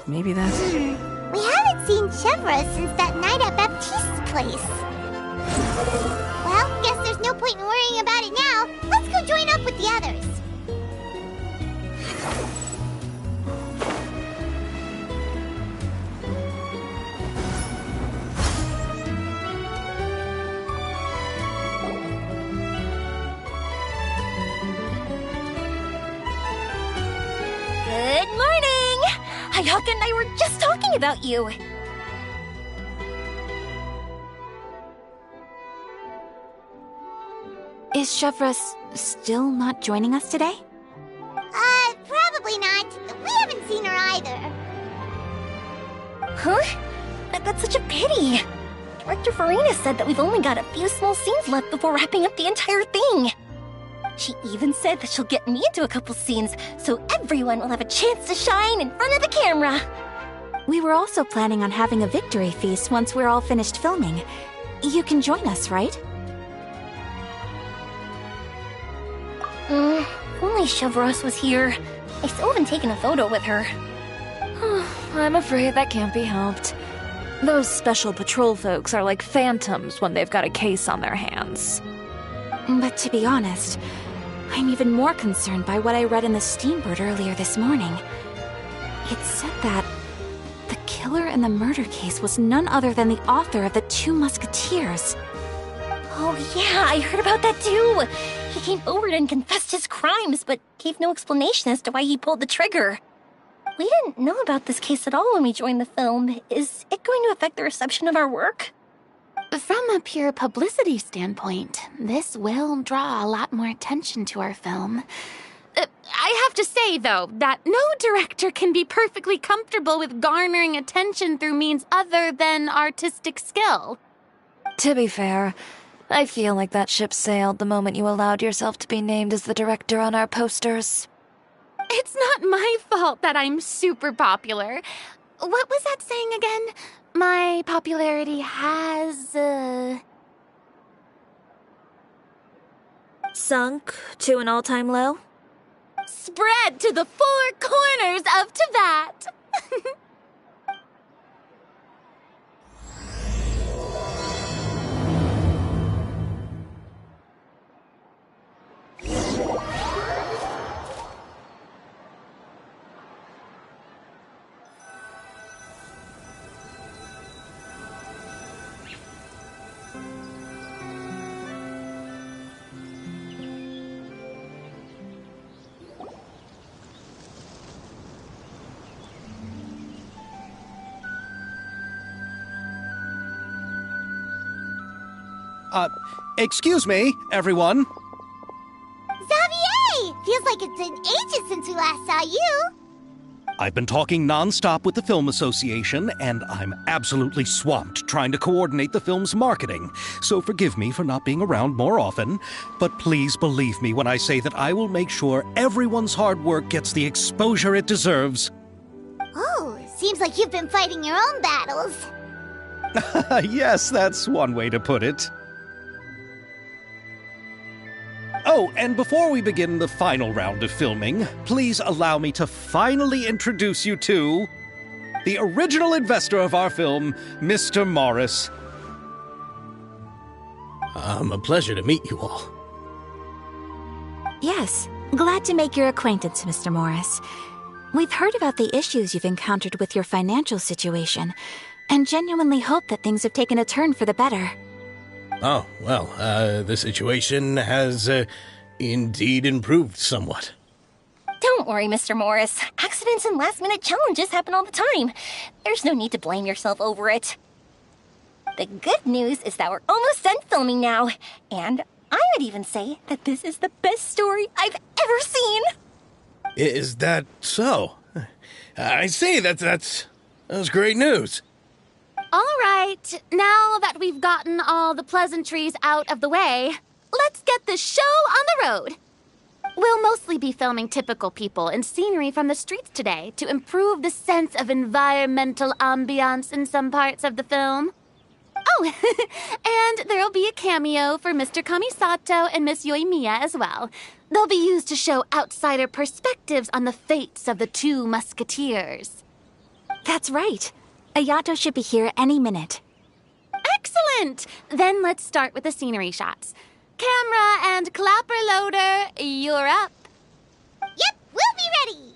Maybe that's... We haven't seen Chevra since that night at Baptiste's place. Well, guess there's no point in worrying about it now. Let's go join up with the others. Good morning! Hayaka and I were just talking about you. Is Chevra still not joining us today? Probably not. We haven't seen her either. Huh? That's such a pity. Director Farina said that we've only got a few small scenes left before wrapping up the entire thing. She even said that she'll get me into a couple scenes, so everyone will have a chance to shine in front of the camera. We were also planning on having a victory feast once we're all finished filming. You can join us, right? If only Chevros was here. I still haven't taken a photo with her. I'm afraid that can't be helped. Those special patrol folks are like phantoms when they've got a case on their hands. But to be honest, I'm even more concerned by what I read in the Steambird earlier this morning. It said that the killer in the murder case was none other than the author of the 2 Musketeers. Oh yeah, I heard about that too. He came forward and confessed his crimes, but gave no explanation as to why he pulled the trigger. We didn't know about this case at all when we joined the film. Is it going to affect the reception of our work? From a pure publicity standpoint, this will draw a lot more attention to our film. I have to say, though, that no director can be perfectly comfortable with garnering attention through means other than artistic skill. To be fair, I feel like that ship sailed the moment you allowed yourself to be named as the director on our posters. It's not my fault that I'm super popular. What was that saying again? My popularity has, Sunk to an all-time low? spread to the 4 corners of Tibet. Excuse me, everyone. Xavier! Feels like it's been ages since we last saw you. I've been talking non-stop with the Film Association, and I'm absolutely swamped trying to coordinate the film's marketing. So forgive me for not being around more often, but please believe me when I say that I will make sure everyone's hard work gets the exposure it deserves. Oh, seems like you've been fighting your own battles. Yes, that's one way to put it. Oh, and before we begin the final round of filming, please allow me to finally introduce you to the original investor of our film, Mr. Morris. A pleasure to meet you all. Yes, glad to make your acquaintance, Mr. Morris. We've heard about the issues you've encountered with your financial situation, and genuinely hope that things have taken a turn for the better. Oh, well, the situation has, indeed improved somewhat. Don't worry, Mr. Morris. Accidents and last-minute challenges happen all the time. There's no need to blame yourself over it. The good news is that we're almost done filming now, and I would even say that this is the best story I've ever seen. Is that so? I say that's great news. All right, now that we've gotten all the pleasantries out of the way, let's get the show on the road. We'll mostly be filming typical people and scenery from the streets today to improve the sense of environmental ambiance in some parts of the film. Oh, and there'll be a cameo for Mr. Kamisato and Miss Yoimiya as well. They'll be used to show outsider perspectives on the fates of the two musketeers. That's right. Ayato should be here any minute. Excellent! Then let's start with the scenery shots. Camera and clapper loader, you're up. Yep, we'll be ready.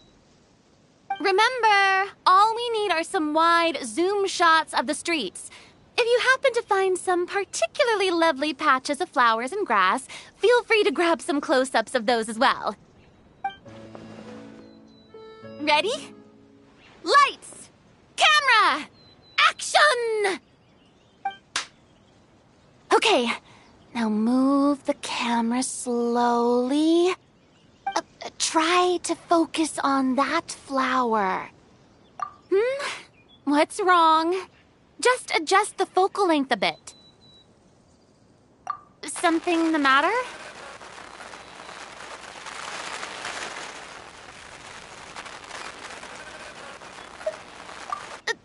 Remember, all we need are some wide zoom shots of the streets. If you happen to find some particularly lovely patches of flowers and grass, feel free to grab some close-ups of those as well. Ready? Lights! Camera! Action! Okay, now move the camera slowly. Try to focus on that flower. What's wrong? Just adjust the focal length a bit. Something the matter?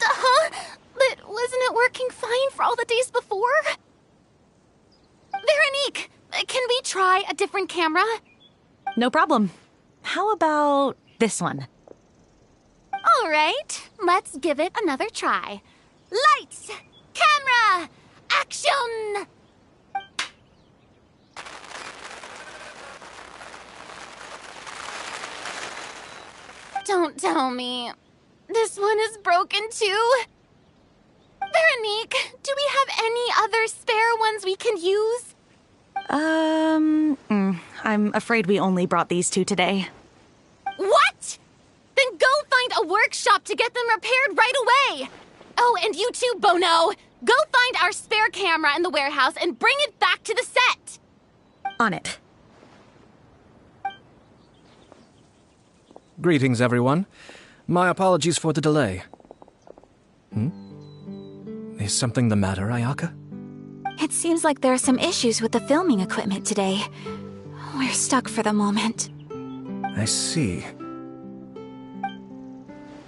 Huh? But wasn't it working fine for all the days before? Veronique, can we try a different camera? No problem. How about this one? All right, let's give it another try. Lights! Camera! Action! Don't tell me. This one is broken too. Veronique, do we have any other spare ones we can use? I'm afraid we only brought these two today. What? Then go find a workshop to get them repaired right away. Oh, and you too, Bono. Go find our spare camera in the warehouse and bring it back to the set. On it. Greetings, everyone. My apologies for the delay. Is something the matter, Ayaka? It seems like there are some issues with the filming equipment today. We're stuck for the moment. I see.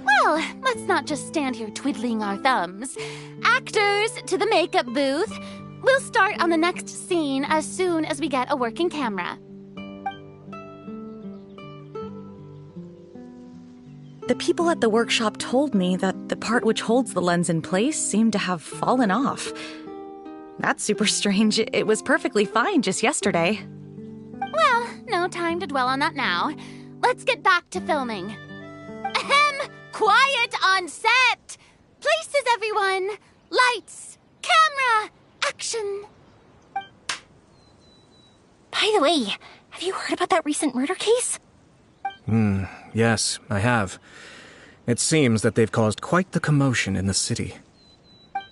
Well, let's not just stand here twiddling our thumbs. Actors, to the makeup booth. We'll start on the next scene as soon as we get a working camera. The people at the workshop told me that the part which holds the lens in place seemed to have fallen off. That's super strange. It was perfectly fine just yesterday. Well, no time to dwell on that now. Let's get back to filming. Ahem! Quiet on set! Places, everyone! Lights! Camera! Action! By the way, have you heard about that recent murder case? Yes, I have. It seems that they've caused quite the commotion in the city.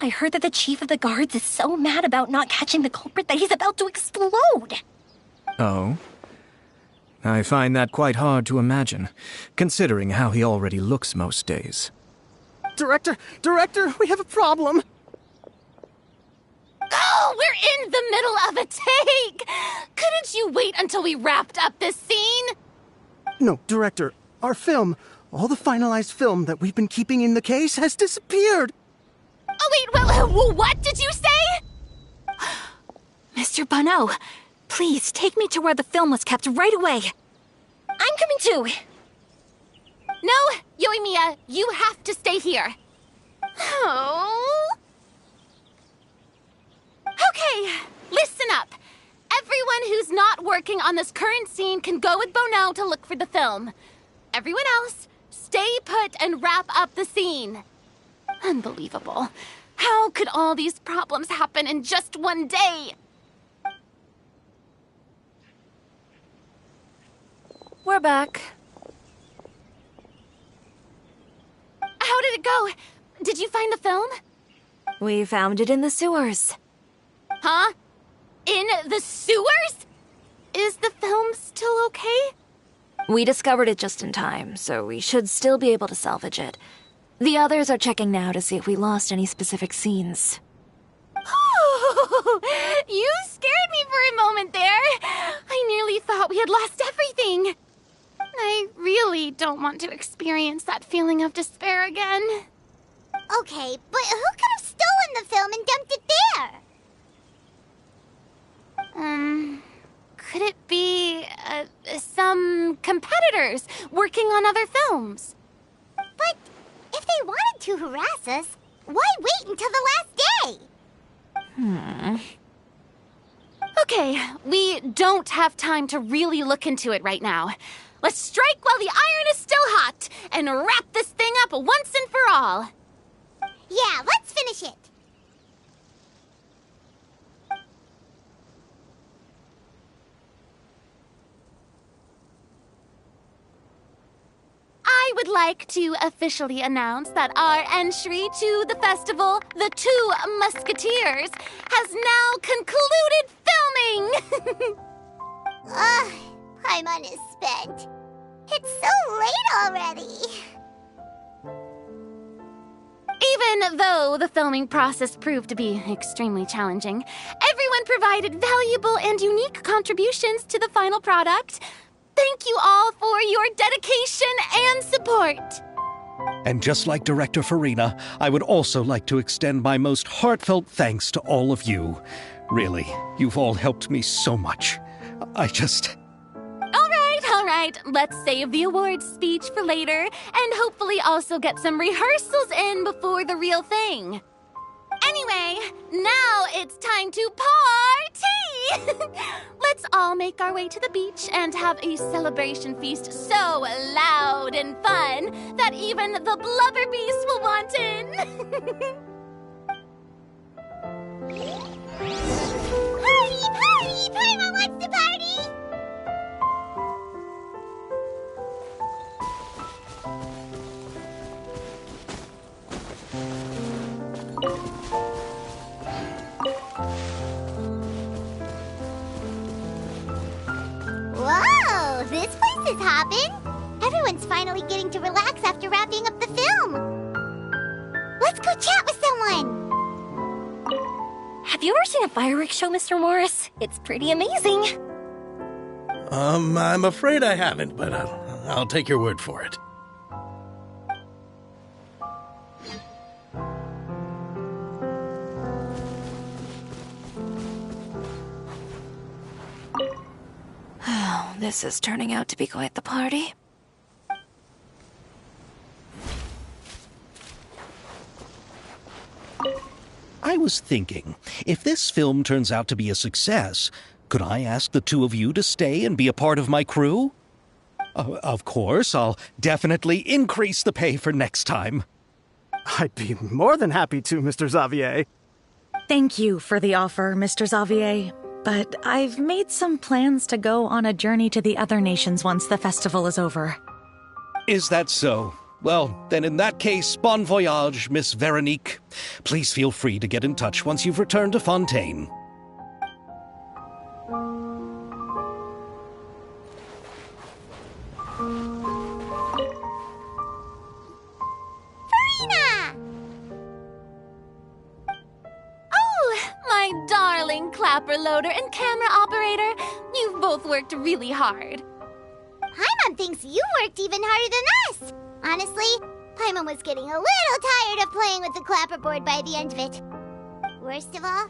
I heard that the chief of the guards is so mad about not catching the culprit that he's about to explode. Oh? I find that quite hard to imagine, considering how he already looks most days. Director, we have a problem. Oh, we're in the middle of a take! Couldn't you wait until we wrapped up this scene? No, Director, our film, all the finalized film that we've been keeping in the case has disappeared. Oh, wait, well, what did you say? Mr. Bono, please take me to where the film was kept right away. I'm coming too. No, Yoimiya, you have to stay here. Oh. Okay, listen up. Everyone who's not working on this current scene can go with Bono to look for the film. Everyone else, stay put and wrap up the scene. Unbelievable. How could all these problems happen in just one day? We're back. How did it go? Did you find the film? We found it in the sewers. Huh? In the sewers? Is the film still okay? We discovered it just in time, so we should still be able to salvage it. The others are checking now to see if we lost any specific scenes. Oh, you scared me for a moment there. I nearly thought we had lost everything. I really don't want to experience that feeling of despair again. Okay, but who could have stolen the film and dumped it there? Could it be a some competitors working on other films. But if they wanted to harass us, why wait until the last day? Okay, we don't have time to really look into it right now. Let's strike while the iron is still hot and wrap this thing up once and for all. Yeah, let's finish it. I would like to officially announce that our entry to the festival, The Two Musketeers, has now concluded filming! Ugh, Paimon is spent. It's so late already. Even though the filming process proved to be extremely challenging, everyone provided valuable and unique contributions to the final product. Thank you all for your dedication and support. And just like Director Farina, I would also like to extend my most heartfelt thanks to all of you. Really, you've all helped me so much. All right, let's save the awards speech for later and hopefully also get some rehearsals in before the real thing. Anyway, now it's time to party! Let's all make our way to the beach and have a celebration feast so loud and fun that even the blubber beast will want in. Party, party! Paimon wants to party! Whoa, this place is hopping. Everyone's finally getting to relax after wrapping up the film. Let's go chat with someone. Have you ever seen a fireworks show, Mr. Morris? It's pretty amazing. I'm afraid I haven't, but I'll take your word for it. Oh, this is turning out to be quite the party. I was thinking, if this film turns out to be a success, could I ask the two of you to stay and be a part of my crew? Of course, I'll definitely increase the pay for next time. I'd be more than happy to, Mr. Xavier. Thank you for the offer, Mr. Xavier. But I've made some plans to go on a journey to the other nations once the festival is over. Is that so? Well, then in that case, bon voyage, Miss Veronique. Please feel free to get in touch once you've returned to Fontaine. Farina! Oh, my darling clapper loader and camera operator. You've both worked really hard. Paimon thinks you worked even harder than us. Honestly, Paimon was getting a little tired of playing with the clapperboard by the end of it. Worst of all,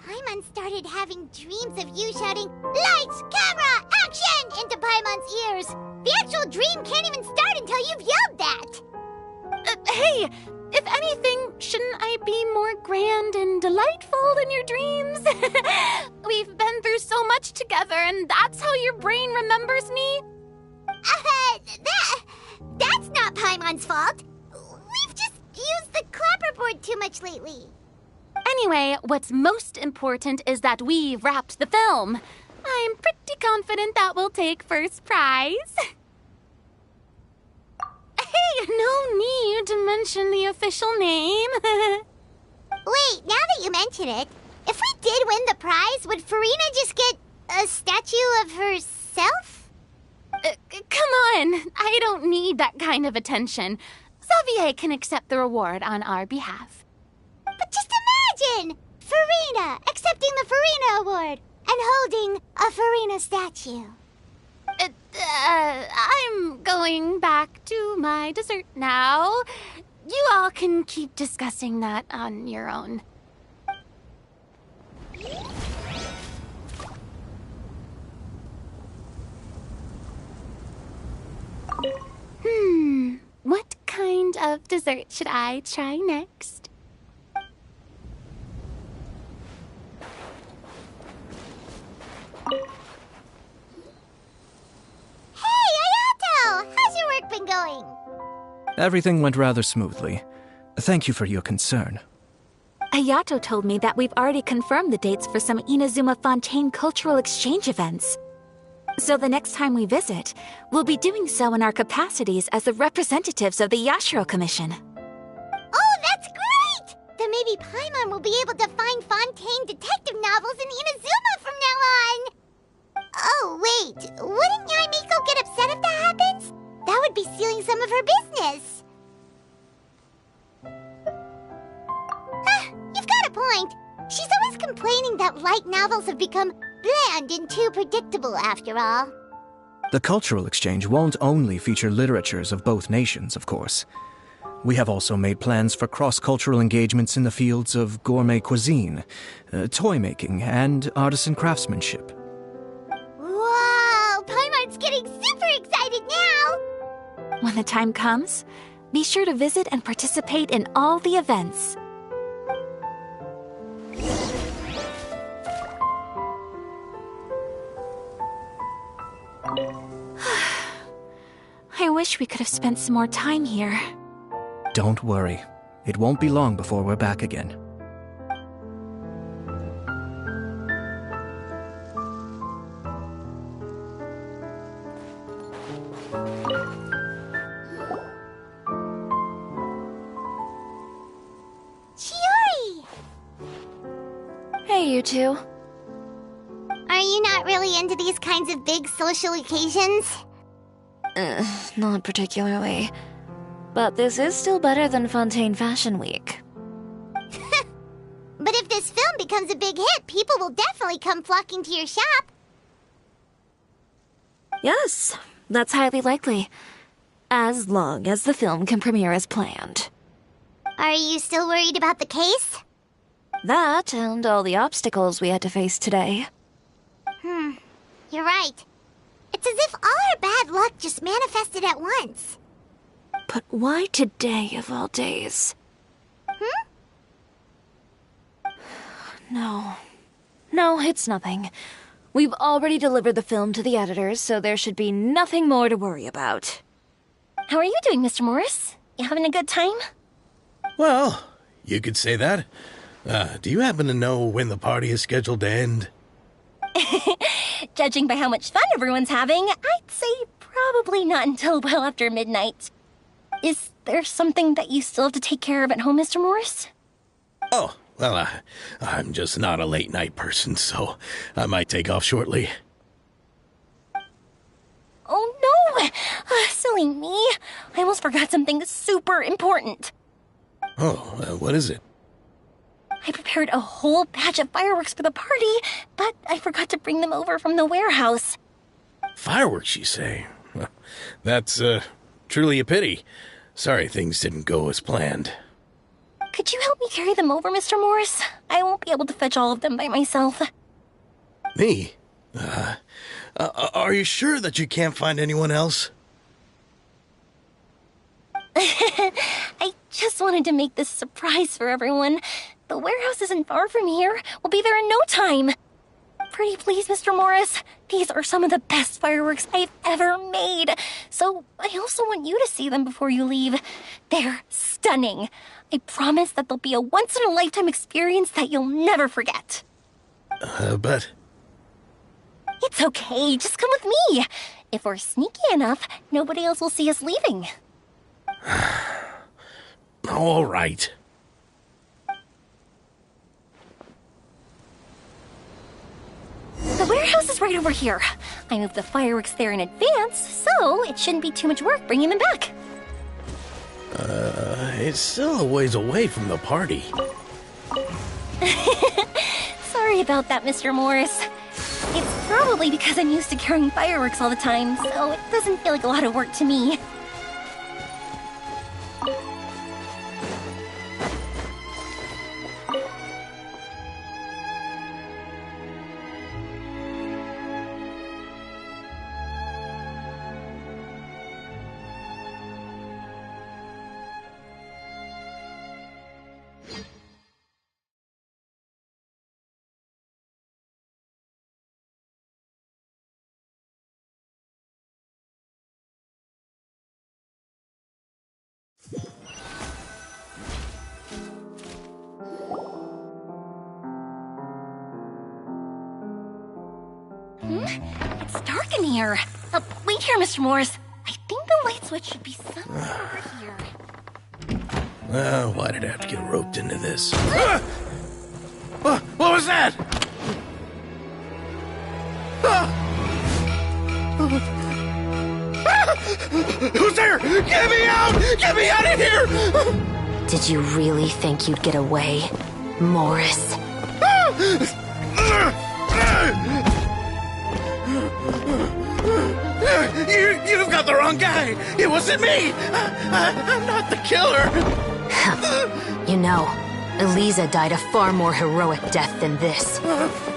Paimon started having dreams of you shouting, "Lights, camera, action!" into Paimon's ears. The actual dream can't even start until you've yelled that. Hey, if anything, shouldn't I be more grand and delightful in your dreams? We've been through so much together, and that's how your brain remembers me? That's not Paimon's fault. We've just used the clapperboard too much lately. Anyway, what's most important is that we've wrapped the film. I'm pretty confident that we'll take first prize. Hey, no need to mention the official name. Wait, now that you mention it, if we did win the prize, would Farina just get a statue of herself? Come on, I don't need that kind of attention. Xavier can accept the reward on our behalf. But just imagine! Farina accepting the Farina Award and holding a Farina statue. I'm going back to my dessert now. You all can keep discussing that on your own. of dessert should I try next? Hey, Ayato! How's your work been going? Everything went rather smoothly. Thank you for your concern. Ayato told me that we've already confirmed the dates for some Inazuma Fontaine cultural exchange events. So the next time we visit, we'll be doing so in our capacities as the representatives of the Yashiro Commission. Oh, that's great! Then maybe Paimon will be able to find Fontaine detective novels in Inazuma from now on! Oh, wait. Wouldn't Yaimiko get upset if that happens? That would be stealing some of her business. You've got a point. She's always complaining that light novels have become bland and too predictable after all. The cultural exchange won't only feature literatures of both nations, of course. We have also made plans for cross-cultural engagements in the fields of gourmet cuisine, toy making, and artisan craftsmanship. Whoa! Paimon's getting super excited now! When the time comes, be sure to visit and participate in all the events. I wish we could have spent some more time here. Don't worry. It won't be long before we're back again. Chiori! Hey, you two. Are you not really into these kinds of big social occasions? Not particularly. But this is still better than Fontaine Fashion Week. But if this film becomes a big hit, people will definitely come flocking to your shop. Yes, that's highly likely. As long as the film can premiere as planned. Are you still worried about the case? That and all the obstacles we had to face today. You're right. It's as if all our bad luck just manifested at once. But why today of all days? No, it's nothing. We've already delivered the film to the editors, so there should be nothing more to worry about. How are you doing, Mr. Morris? You having a good time? Well, you could say that. Do you happen to know when the party is scheduled to end? Judging by how much fun everyone's having, I'd say probably not until well after midnight. Is there something that you still have to take care of at home, Mr. Morris? Oh, well, I'm just not a late night person, so I might take off shortly. Oh no! Silly me. I almost forgot something super important. Oh, what is it? I prepared a whole batch of fireworks for the party, but I forgot to bring them over from the warehouse. Fireworks, you say? Well, that's, truly a pity. Sorry things didn't go as planned. Could you help me carry them over, Mr. Morris? I won't be able to fetch all of them by myself. Me? Are you sure that you can't find anyone else? I just wanted to make this surprise for everyone. The warehouse isn't far from here. We'll be there in no time. Pretty please, Mr. Morris. These are some of the best fireworks I've ever made. So I also want you to see them before you leave. They're stunning. I promise that they'll be a once-in-a-lifetime experience that you'll never forget. But... It's okay. Just come with me. If we're sneaky enough, nobody else will see us leaving. All right. The warehouse is right over here. I moved the fireworks there in advance, so it shouldn't be too much work bringing them back. It's still a ways away from the party. Sorry about that, Mr. Morris. It's probably because I'm used to carrying fireworks all the time, so it doesn't feel like a lot of work to me. It's dark in here. Wait here, Mr. Morris. I think the light switch should be somewhere over here. Why did I have to get roped into this? What was that? Who's there? Get me out! Get me out of here! Did you really think you'd get away, Morris? You've got the wrong guy! It wasn't me! I'm not the killer! You know, Eliza died a far more heroic death than this.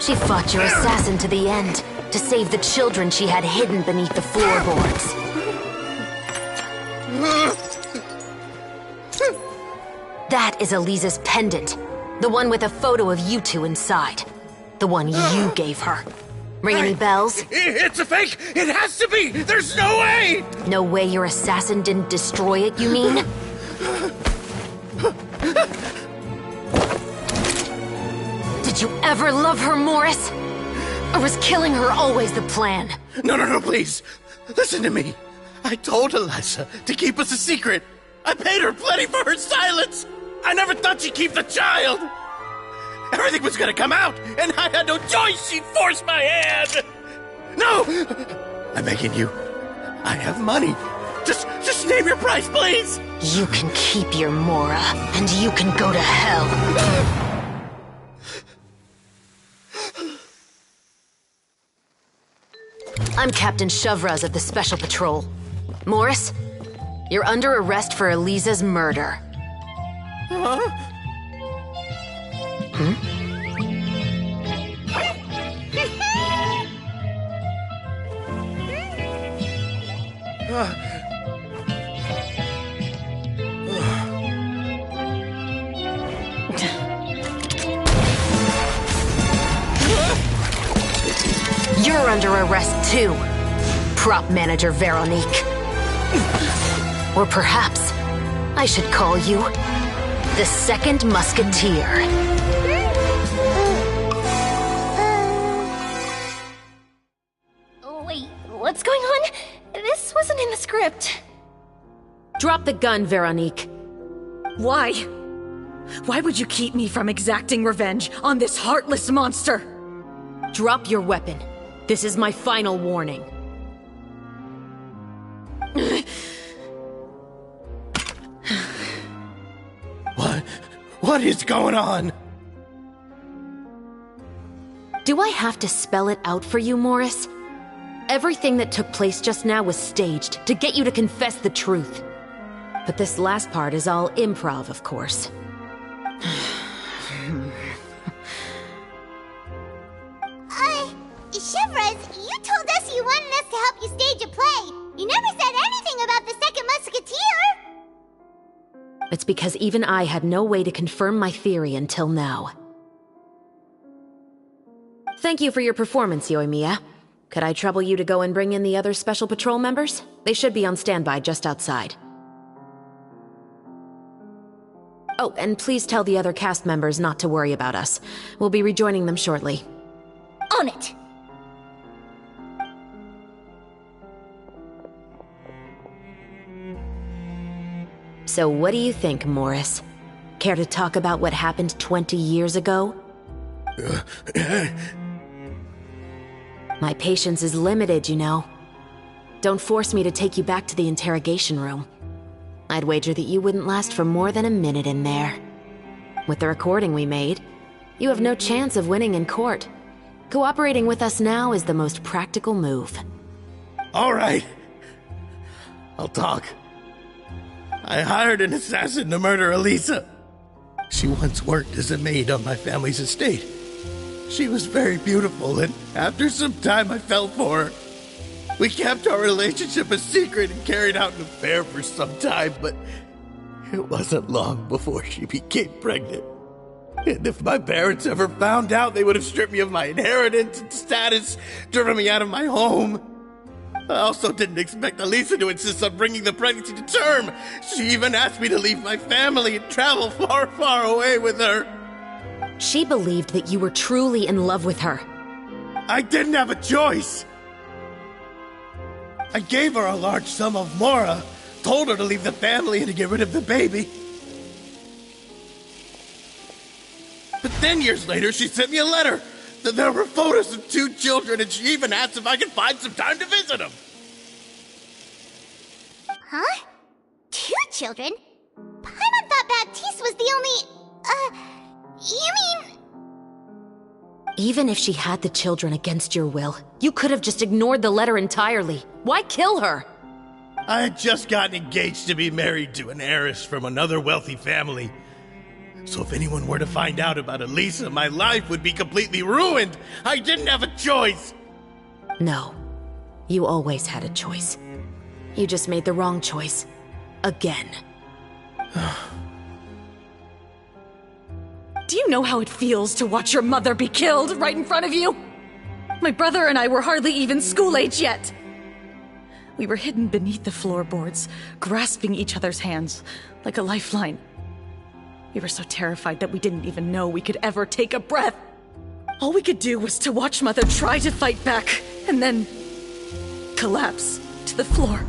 She fought your assassin to the end, to save the children she had hidden beneath the floorboards. That is Eliza's pendant. The one with a photo of you two inside. The one you gave her. Ring any bells? It's a fake! It has to be! There's no way! No way your assassin didn't destroy it, you mean? Did you ever love her, Morris? Or was killing her always the plan? No, please. Listen to me. I told Eliza to keep us a secret. I paid her plenty for her silence. I never thought she'd keep the child. Everything was gonna come out, and I had no choice. She forced my hand. No! I'm begging you. I have money. Just name your price, please. You can keep your Mora, and you can go to hell. I'm Captain Shovraz of the Special Patrol. Morris, you're under arrest for Eliza's murder. Huh? You're under arrest too, prop manager Veronique. Or perhaps I should call you the Second Musketeer. Wait, what's going on? This wasn't in the script. Drop the gun, Veronique. Why? Why would you keep me from exacting revenge on this heartless monster? Drop your weapon. This is my final warning. What is going on? Do I have to spell it out for you, Morris? Everything that took place just now was staged to get you to confess the truth. But this last part is all improv, of course. Shovraz, you told us you wanted us to help you stage a play. You never said anything about the Second Musketeer. It's because even I had no way to confirm my theory until now. Thank you for your performance, Yoimiya. Could I trouble you to go and bring in the other Special Patrol members? They should be on standby just outside. Oh, and please tell the other cast members not to worry about us. We'll be rejoining them shortly. On it! So what do you think, Morris? Care to talk about what happened 20 years ago? My patience is limited, you know. Don't force me to take you back to the interrogation room. I'd wager that you wouldn't last for more than a minute in there. With the recording we made, you have no chance of winning in court. Cooperating with us now is the most practical move. All right. I'll talk. I hired an assassin to murder Eliza. She once worked as a maid on my family's estate. She was very beautiful, and after some time I fell for her. We kept our relationship a secret and carried out an affair for some time, but it wasn't long before she became pregnant. And if my parents ever found out, they would have stripped me of my inheritance and status, driven me out of my home. I also didn't expect Eliza to insist on bringing the pregnancy to term. She even asked me to leave my family and travel far, far away with her. She believed that you were truly in love with her. I didn't have a choice. I gave her a large sum of mora, told her to leave the family and to get rid of the baby. But then years later, she sent me a letter. There were photos of 2 children, and she even asked if I could find some time to visit them. Huh? 2 children? Paimon thought Baptiste was the only... you mean... Even if she had the children against your will, you could have just ignored the letter entirely. Why kill her? I had just gotten engaged to be married to an heiress from another wealthy family. So if anyone were to find out about Elisa, my life would be completely ruined. I didn't have a choice. No. You always had a choice. You just made the wrong choice. Again. Do you know how it feels to watch your mother be killed right in front of you? My brother and I were hardly even school age yet. We were hidden beneath the floorboards, grasping each other's hands like a lifeline. We were so terrified that we didn't even know we could ever take a breath. All we could do was to watch Mother try to fight back, and then collapse to the floor.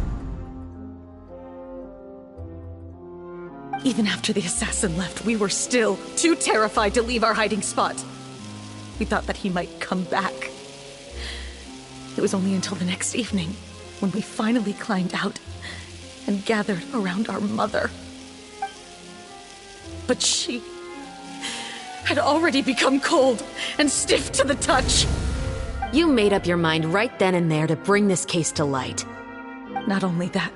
Even after the assassin left, we were still too terrified to leave our hiding spot. We thought that he might come back. It was only until the next evening when we finally climbed out and gathered around our mother. But she had already become cold and stiff to the touch. You made up your mind right then and there to bring this case to light. Not only that,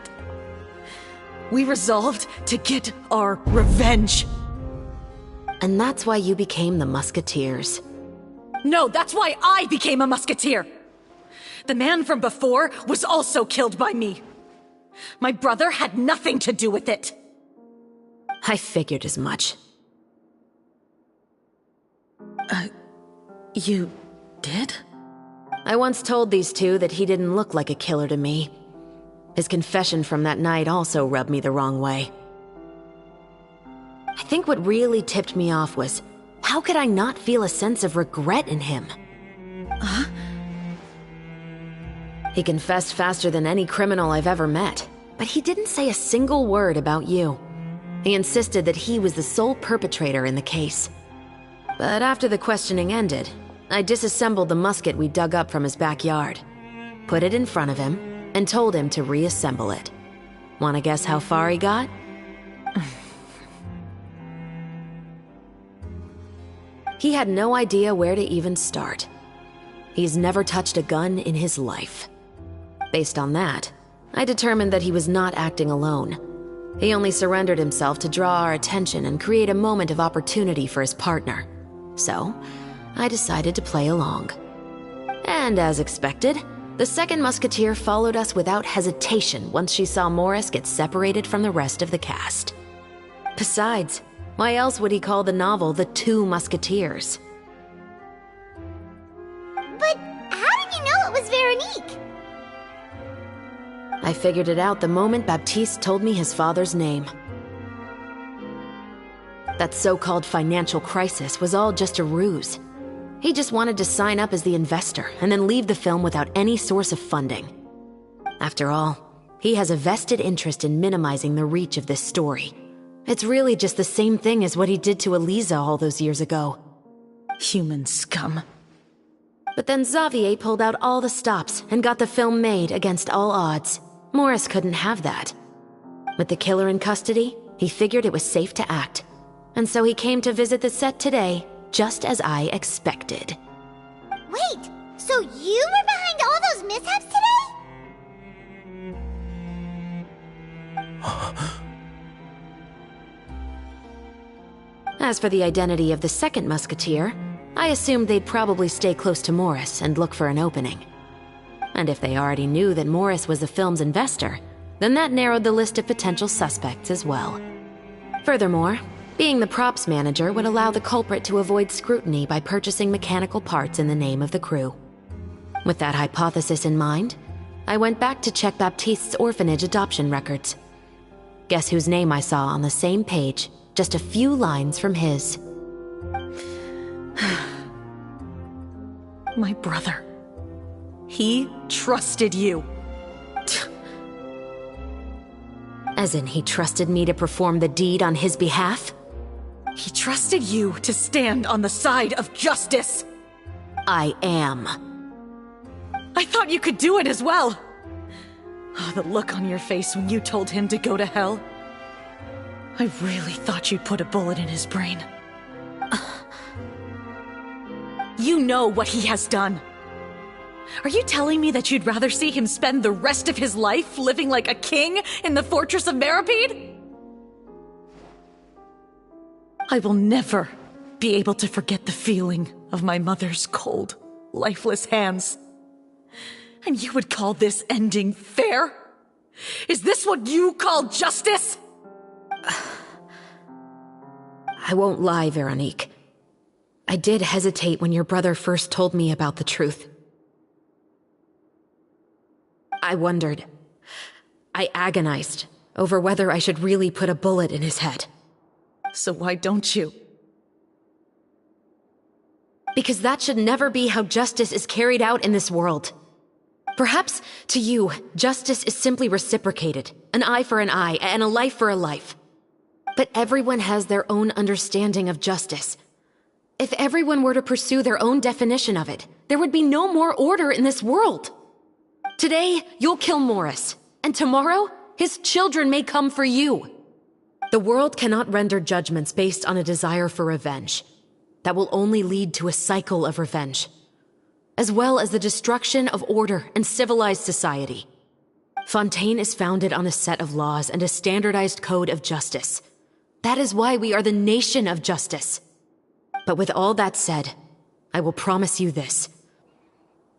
we resolved to get our revenge. And that's why you became the Musketeers. No, that's why I became a Musketeer. The man from before was also killed by me. My brother had nothing to do with it. I figured as much. You did? I once told these 2 that he didn't look like a killer to me. His confession from that night also rubbed me the wrong way. I think what really tipped me off was, how could I not feel a sense of regret in him? Huh? He confessed faster than any criminal I've ever met, but he didn't say a single word about you. He insisted that he was the sole perpetrator in the case. But after the questioning ended, I disassembled the musket we dug up from his backyard, put it in front of him, and told him to reassemble it. Wanna guess how far he got? He had no idea where to even start. He's never touched a gun in his life. Based on that, I determined that he was not acting alone. He only surrendered himself to draw our attention and create a moment of opportunity for his partner. So, I decided to play along. And as expected, the second Musketeer followed us without hesitation once she saw Morris get separated from the rest of the cast. Besides, why else would he call the novel The 2 Musketeers? But how did you know it was Veronique? I figured it out the moment Baptiste told me his father's name. That so-called financial crisis was all just a ruse. He just wanted to sign up as the investor and then leave the film without any source of funding. After all, he has a vested interest in minimizing the reach of this story. It's really just the same thing as what he did to Elisa all those years ago. Human scum. But then Xavier pulled out all the stops and got the film made against all odds. Morris couldn't have that. With the killer in custody, he figured it was safe to act. And so he came to visit the set today, just as I expected. Wait, so you were behind all those mishaps today? As for the identity of the second Musketeer, I assumed they'd probably stay close to Morris and look for an opening. And if they already knew that Morris was the film's investor, then that narrowed the list of potential suspects as well. Furthermore, being the props manager would allow the culprit to avoid scrutiny by purchasing mechanical parts in the name of the crew. With that hypothesis in mind, I went back to check Baptiste's orphanage adoption records. Guess whose name I saw on the same page, just a few lines from his. My brother. He trusted you. As in, he trusted me to perform the deed on his behalf? He trusted you to stand on the side of justice. I am. I thought you could do it as well. Oh, the look on your face when you told him to go to hell. I really thought you'd put a bullet in his brain. You know what he has done. Are you telling me that you'd rather see him spend the rest of his life living like a king in the fortress of Meripede? I will never be able to forget the feeling of my mother's cold, lifeless hands. And you would call this ending fair? Is this what you call justice? I won't lie, Veronique. I did hesitate when your brother first told me about the truth. I wondered. I agonized over whether I should really put a bullet in his head. So why don't you? Because that should never be how justice is carried out in this world. Perhaps, to you, justice is simply reciprocated. An eye for an eye, and a life for a life. But everyone has their own understanding of justice. If everyone were to pursue their own definition of it, there would be no more order in this world. Today, you'll kill Morris, and tomorrow, his children may come for you. The world cannot render judgments based on a desire for revenge. That will only lead to a cycle of revenge, as well as the destruction of order and civilized society. Fontaine is founded on a set of laws and a standardized code of justice. That is why we are the nation of justice. But with all that said, I will promise you this.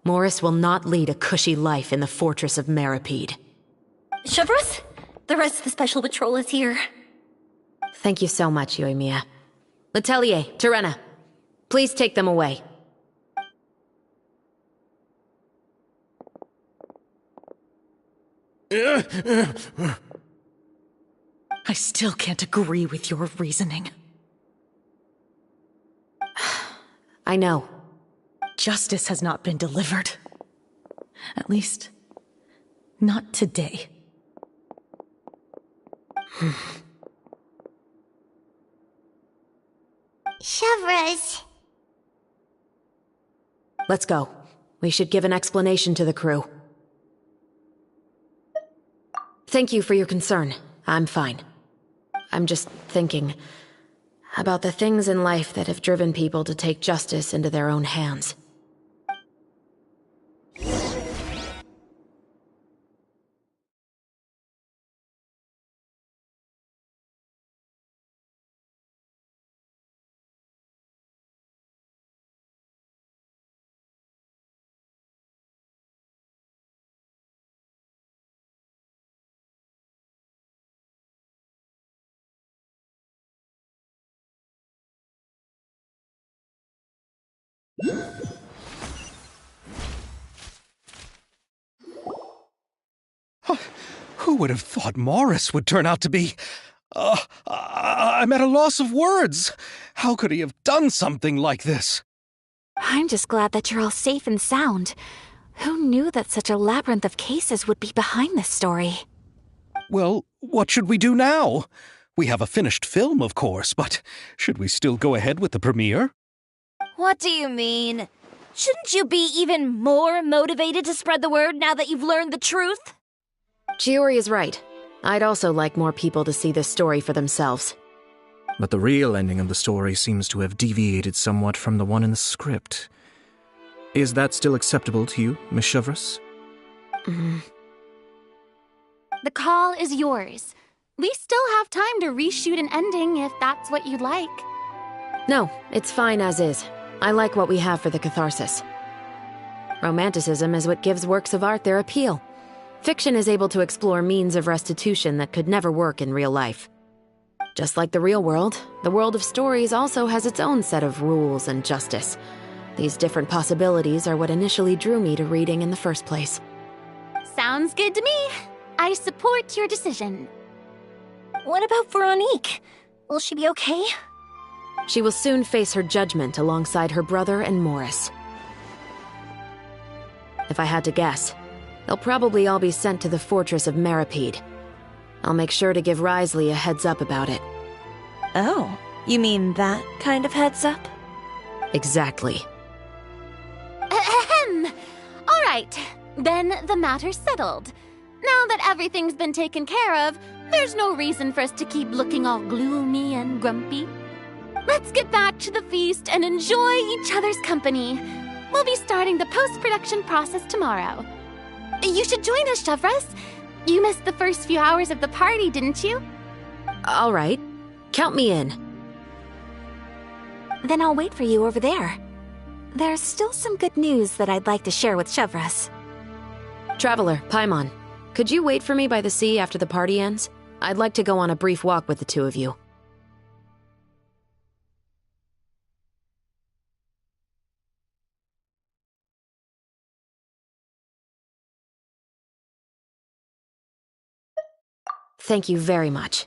Morris will not lead a cushy life in the fortress of Meripede. Chevreuse, the rest of the Special Patrol is here. Thank you so much, Yoimiya. Letelier, Terena, please take them away. I still can't agree with your reasoning. I know. Justice has not been delivered. At least, not today. Chevreuse. Let's go. We should give an explanation to the crew. Thank you for your concern. I'm fine. I'm just thinking about the things in life that have driven people to take justice into their own hands. Who would have thought Morris would turn out to be... I'm at a loss of words. How could he have done something like this? I'm just glad that you're all safe and sound. Who knew that such a labyrinth of cases would be behind this story? Well, what should we do now? We have a finished film, of course, but should we still go ahead with the premiere? What do you mean? Shouldn't you be even more motivated to spread the word now that you've learned the truth? Chiori is right. I'd also like more people to see this story for themselves. But the real ending of the story seems to have deviated somewhat from the one in the script. Is that still acceptable to you, Miss Chevreuse? The call is yours. We still have time to reshoot an ending if that's what you'd like. No, it's fine as is. I like what we have for the catharsis. Romanticism is what gives works of art their appeal. Fiction is able to explore means of restitution that could never work in real life. Just like the real world, the world of stories also has its own set of rules and justice. These different possibilities are what initially drew me to reading in the first place. Sounds good to me. I support your decision. What about Veronique? Will she be okay? She will soon face her judgment alongside her brother and Morris. If I had to guess, they'll probably all be sent to the fortress of Meripede. I'll make sure to give Risley a heads up about it. Oh, you mean that kind of heads up? Exactly. Ahem. All right, then the matter's settled. Now that everything's been taken care of, there's no reason for us to keep looking all gloomy and grumpy. Let's get back to the feast and enjoy each other's company. We'll be starting the post-production process tomorrow. You should join us, Chevres. You missed the first few hours of the party, didn't you? All right. Count me in. Then I'll wait for you over there. There's still some good news that I'd like to share with Chevres. Traveler, Paimon, could you wait for me by the sea after the party ends? I'd like to go on a brief walk with the two of you. Thank you very much.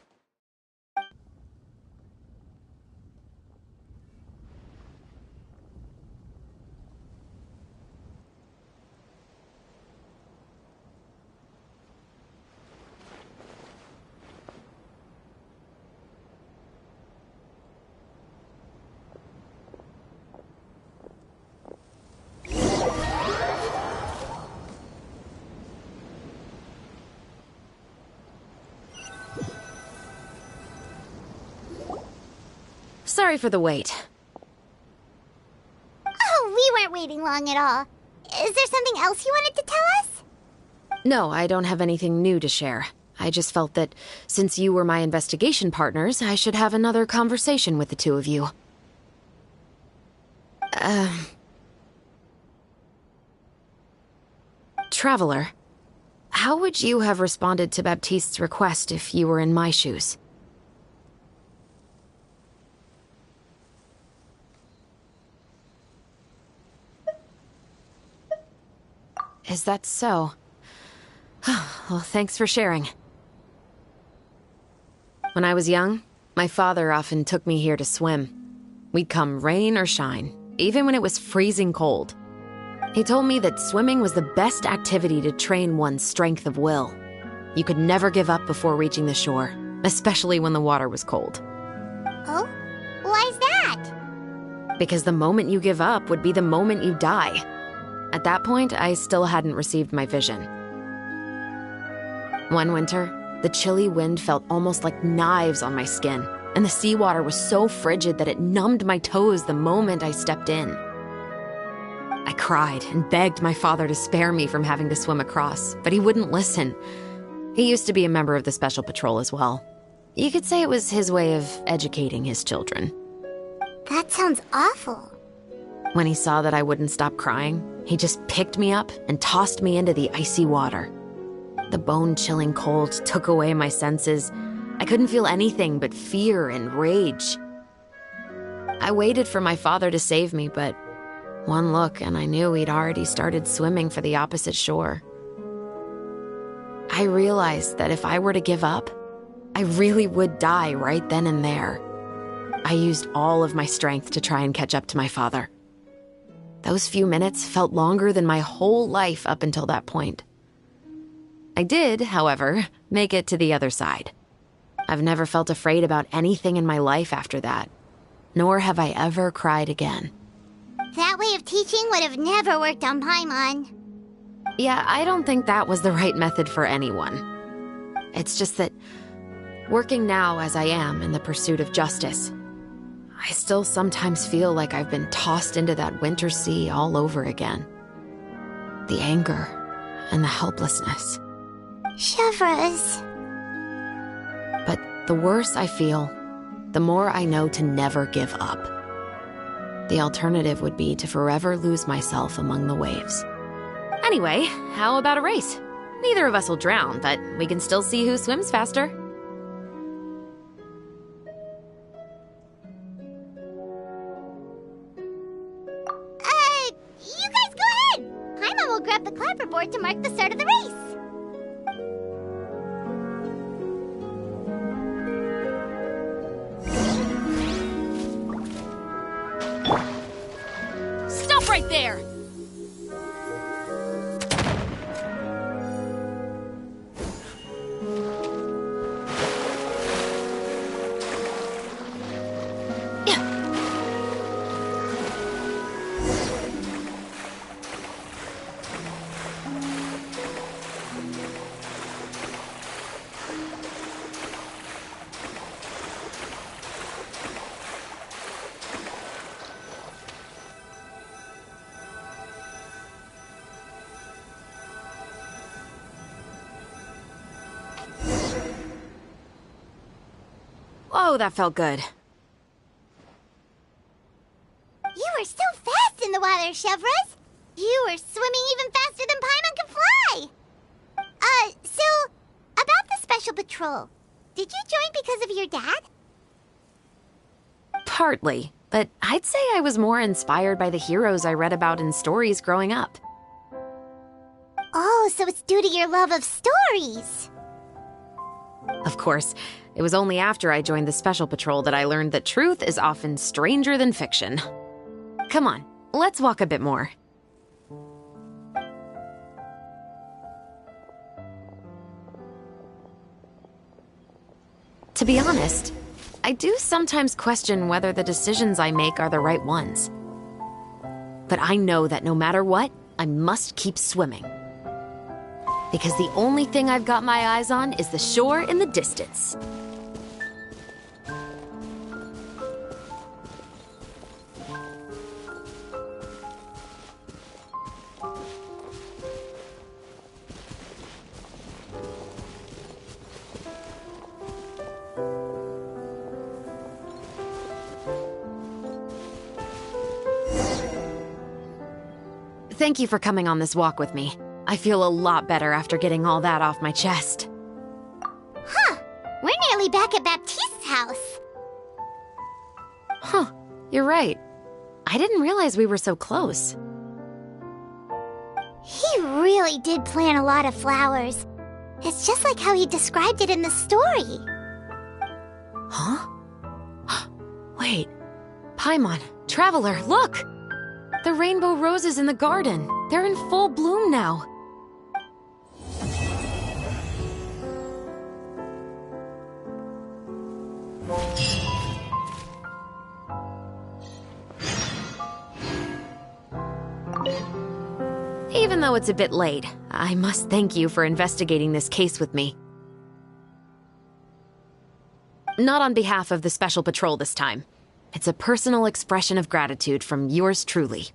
Sorry for the wait. Oh, we weren't waiting long at all. Is there something else you wanted to tell us? No, I don't have anything new to share. I just felt that since you were my investigation partners, I should have another conversation with the two of you. Traveler, how would you have responded to Baptiste's request if you were in my shoes? Is that so? Well, thanks for sharing. When I was young, my father often took me here to swim. We'd come rain or shine, even when it was freezing cold. He told me that swimming was the best activity to train one's strength of will. You could never give up before reaching the shore, especially when the water was cold. Oh? Why's that? Because the moment you give up would be the moment you die. At that point, I still hadn't received my vision. One winter, the chilly wind felt almost like knives on my skin, and the seawater was so frigid that it numbed my toes the moment I stepped in. I cried and begged my father to spare me from having to swim across, but he wouldn't listen. He used to be a member of the Special Patrol as well. You could say it was his way of educating his children. That sounds awful. When he saw that I wouldn't stop crying, he just picked me up and tossed me into the icy water. The bone-chilling cold took away my senses. I couldn't feel anything but fear and rage. I waited for my father to save me, but one look and I knew he'd already started swimming for the opposite shore. I realized that if I were to give up, I really would die right then and there. I used all of my strength to try and catch up to my father. Those few minutes felt longer than my whole life up until that point. I did, however, make it to the other side. I've never felt afraid about anything in my life after that, nor have I ever cried again. That way of teaching would have never worked on Paimon. Yeah, I don't think that was the right method for anyone. It's just that, working now as I am in the pursuit of justice, I still sometimes feel like I've been tossed into that winter sea all over again. The anger and the helplessness. Chevres. But the worse I feel, the more I know to never give up. The alternative would be to forever lose myself among the waves. Anyway, how about a race? Neither of us will drown, but we can still see who swims faster. You guys go ahead! Paimon will grab the clapperboard to mark the start of the race. Stop right there! Oh, that felt good. You were so fast in the water, Chevres. You were swimming even faster than Paimon can fly. So, about the Special Patrol, did you join because of your dad? Partly, but I'd say I was more inspired by the heroes I read about in stories growing up. Oh, so it's due to your love of stories. Of course, it was only after I joined the Special Patrol that I learned that truth is often stranger than fiction. Come on, let's walk a bit more. To be honest, I do sometimes question whether the decisions I make are the right ones. But I know that no matter what, I must keep swimming. Because the only thing I've got my eyes on is the shore in the distance. Thank you for coming on this walk with me. I feel a lot better after getting all that off my chest. Huh. We're nearly back at Baptiste's house. Huh. You're right. I didn't realize we were so close. He really did plant a lot of flowers. It's just like how he described it in the story. Huh? Wait. Paimon, Traveler, look! The rainbow roses in the garden. They're in full bloom now. Even though it's a bit late, I must thank you for investigating this case with me. Not on behalf of the Special Patrol this time. It's a personal expression of gratitude from yours truly.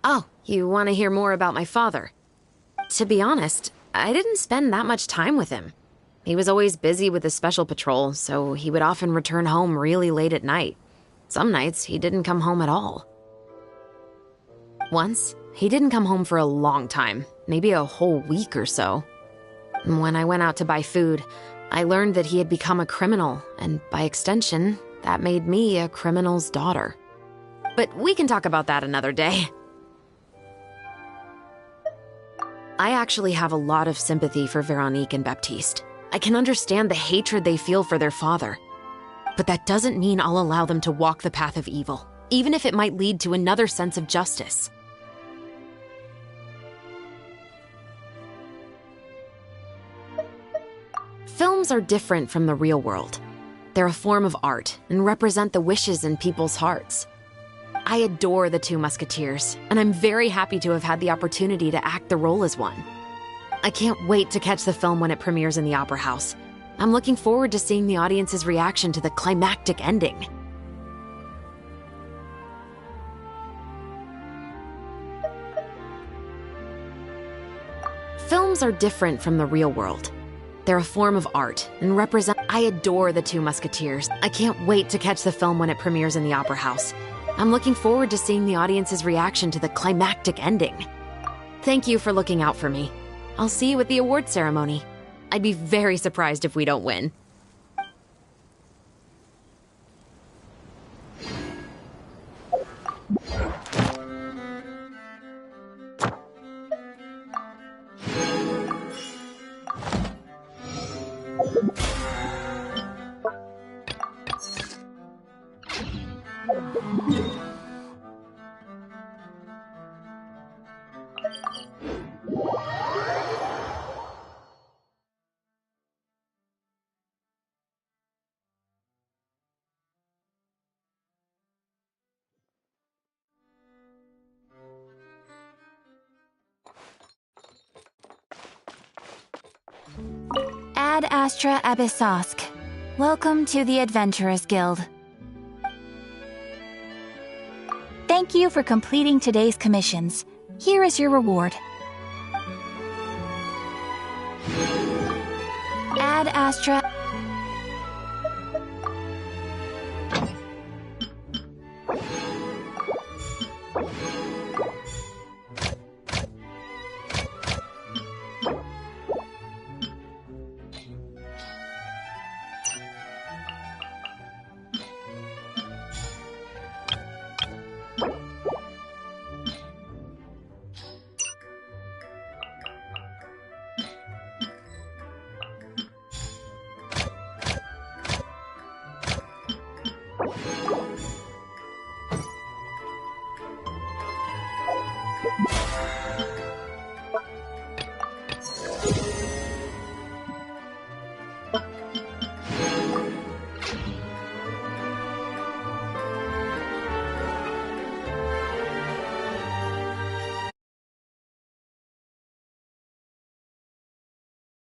Oh, you want to hear more about my father? To be honest, I didn't spend that much time with him. He was always busy with the Special Patrol, so he would often return home really late at night. Some nights, he didn't come home at all. Once, he didn't come home for a long time, maybe a whole week or so. When I went out to buy food, I learned that he had become a criminal, and by extension, that made me a criminal's daughter. But we can talk about that another day. I actually have a lot of sympathy for Veronique and Baptiste. I can understand the hatred they feel for their father. But that doesn't mean I'll allow them to walk the path of evil, even if it might lead to another sense of justice. Films are different from the real world. They're a form of art and represent the wishes in people's hearts. I adore the two Musketeers, and I'm very happy to have had the opportunity to act the role as one. I can't wait to catch the film when it premieres in the Opera House. I'm looking forward to seeing the audience's reaction to the climactic ending. Films are different from the real world. They're a form of art and represent... I adore the two Musketeers. I can't wait to catch the film when it premieres in the Opera House. I'm looking forward to seeing the audience's reaction to the climactic ending. Thank you for looking out for me. I'll see you at the award ceremony. I'd be very surprised if we don't win. Ad Astra Abyssosk. Welcome to the Adventurers Guild. Thank you for completing today's commissions. Here is your reward. Ad Astra.